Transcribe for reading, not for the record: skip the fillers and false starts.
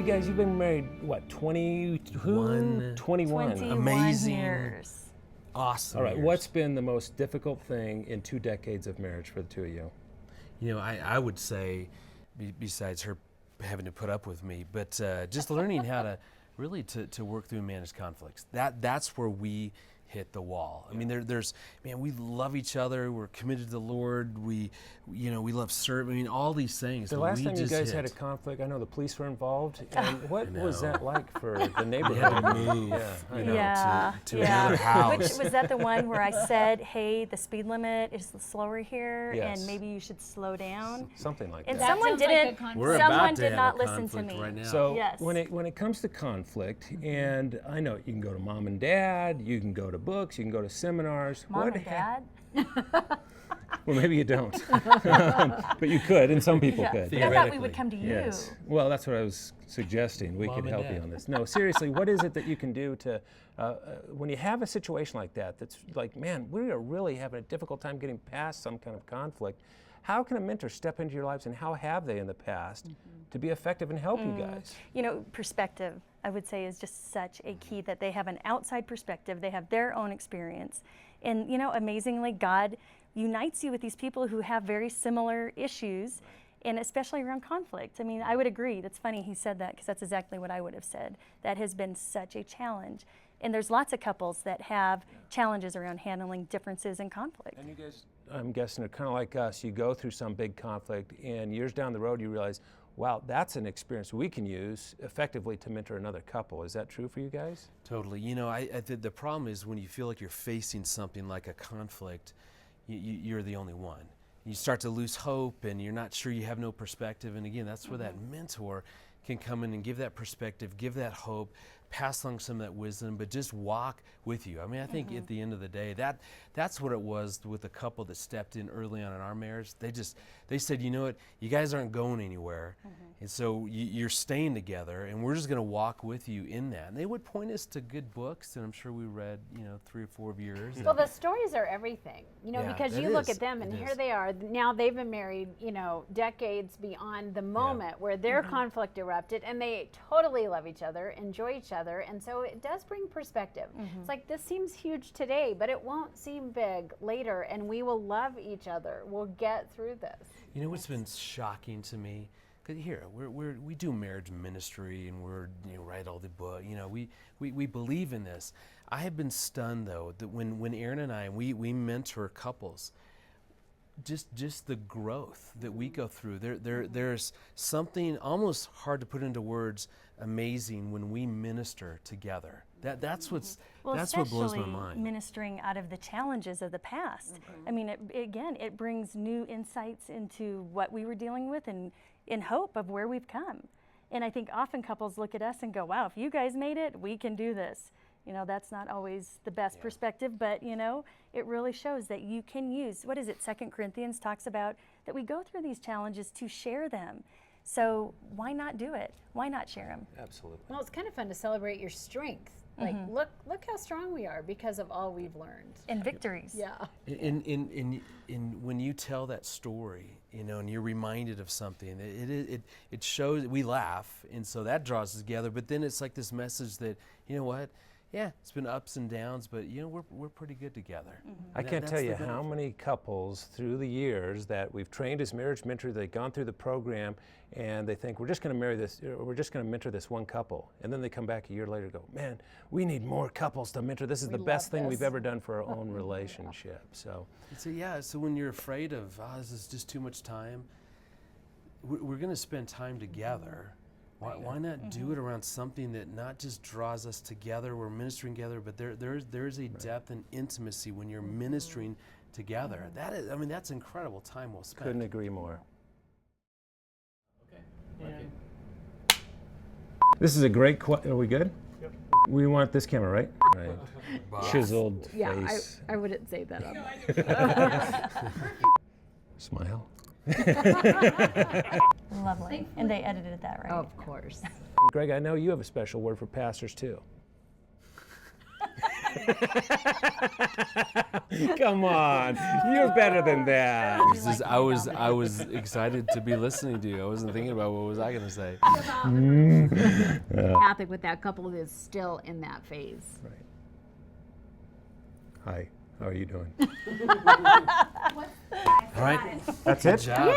guys, you've been married, what, 21? 21 Amazing. years. Awesome. All right, years. what's been the most difficult thing in 2 decades of marriage for the two of you? You know, I would say, besides her having to put up with me, but just learning how to really to work through and manage conflicts. That's where we hit the wall. I mean, man, we love each other. We're committed to the Lord. We love serving. I mean, all these things. The last time you guys had a conflict, I know the police were involved. And what was that like for the neighborhood? We had to move, to another house. Which was that the one where I said, "Hey, the speed limit is slower here, Yes. and maybe you should slow down." Something like And that. someone sounds like didn't. a conflict. We're someone about to did have not a listen to conflict me. right now. So Yes. when it comes to conflict, and I know you can go to mom and dad, you can go to books, you can go to seminars. Mom and Dad. Well, maybe you don't, but you could, and some people could. But I thought we would come to you. Yes. Well, that's what I was suggesting. We Mom could and help you Dad. on this. No, seriously, what is it that you can do to, when you have a situation like that, that's like, man, we are really having a difficult time getting past some kind of conflict. How can a mentor step into your lives, and how have they in the past to be effective and help you guys? You know, perspective, I would say, is just such a key, that they have an outside perspective, they have their own experience. And, you know, amazingly, God unites you with these people who have very similar issues, and especially around conflict. I mean, I would agree. That's funny he said that, because that's exactly what I would have said. That has been such a challenge. And there's lots of couples that have challenges around handling differences and conflict. And you guys, I'm guessing, are kind of like us. You go through some big conflict, and years down the road, you realize, wow, that's an experience we can use effectively to mentor another couple. Is that true for you guys? Totally. You know, I think the problem is when you feel like you're facing something like a conflict, you're the only one. You start to lose hope, and you're not sure, you have no perspective. And again, that's where that mentor can come in and give that perspective, give that hope, pass along some of that wisdom, but just walk with you. I mean, I think at the end of the day, that's what it was with the couple that stepped in early on in our marriage. They said, you know what, you guys aren't going anywhere, and so you're staying together, and we're just going to walk with you in that. And they would point us to good books, and I'm sure we read, 3 or 4 of yours. Well, the stories are everything, Yeah, because it you look is. at them, and It here is. they are. Now they've been married, decades beyond the moment where their conflict erupted, and they totally love each other, enjoy each other, and so it does bring perspective. It's like, this seems huge today, but it won't seem big later, and we will love each other. We'll get through this. You know what's been shocking to me? Because here we do marriage ministry, and write all the book. We believe in this. I have been stunned though that when Erin and I we mentor couples, just the growth that we go through. There's something almost hard to put into words, amazing, when we minister together. That's what blows my mind. Ministering out of the challenges of the past. I mean, it brings new insights into what we were dealing with, and in hope of where we've come. And I think often couples look at us and go, wow, if you guys made it, we can do this. That's not always the best perspective, but it really shows that you can use, what is it, 2 Corinthians talks about, that we go through these challenges to share them. So why not do it? Why not share them? Absolutely. Well, it's kind of fun to celebrate your strength. Like, look how strong we are because of all we've learned. And victories. Yeah. In when you tell that story, and you're reminded of something, it shows. We laugh, and so that draws us together. But then it's like this message that, you know what? Yeah, it's been ups and downs, but we're pretty good together. I can't tell you how many couples through the years that we've trained as marriage mentors, they've gone through the program, and they think, we're just going to mentor this one couple. And then they come back a year later and go, man, we need more couples to mentor. This is the best thing we've ever done for our own relationship. So when you're afraid of, this is just too much time, we're going to spend time together. Why not do it around something that not just draws us together, we're ministering together, but there's a depth and intimacy when you're ministering together. That's incredible time well spent. couldn't agree more. Okay. This is a great question. Are we good? Yep. We want this camera, right? Right. Chiseled face. I wouldn't say that up. Smile. Lovely. And they edited that, right? Of course. Greg, I know you have a special word for pastors too. Come on, you're better than that. I was excited to be listening to you. I wasn't thinking about what was I going to say. Empathic with that couple is still in that phase. Right. Hi, how are you doing? All right. That's Good it? job.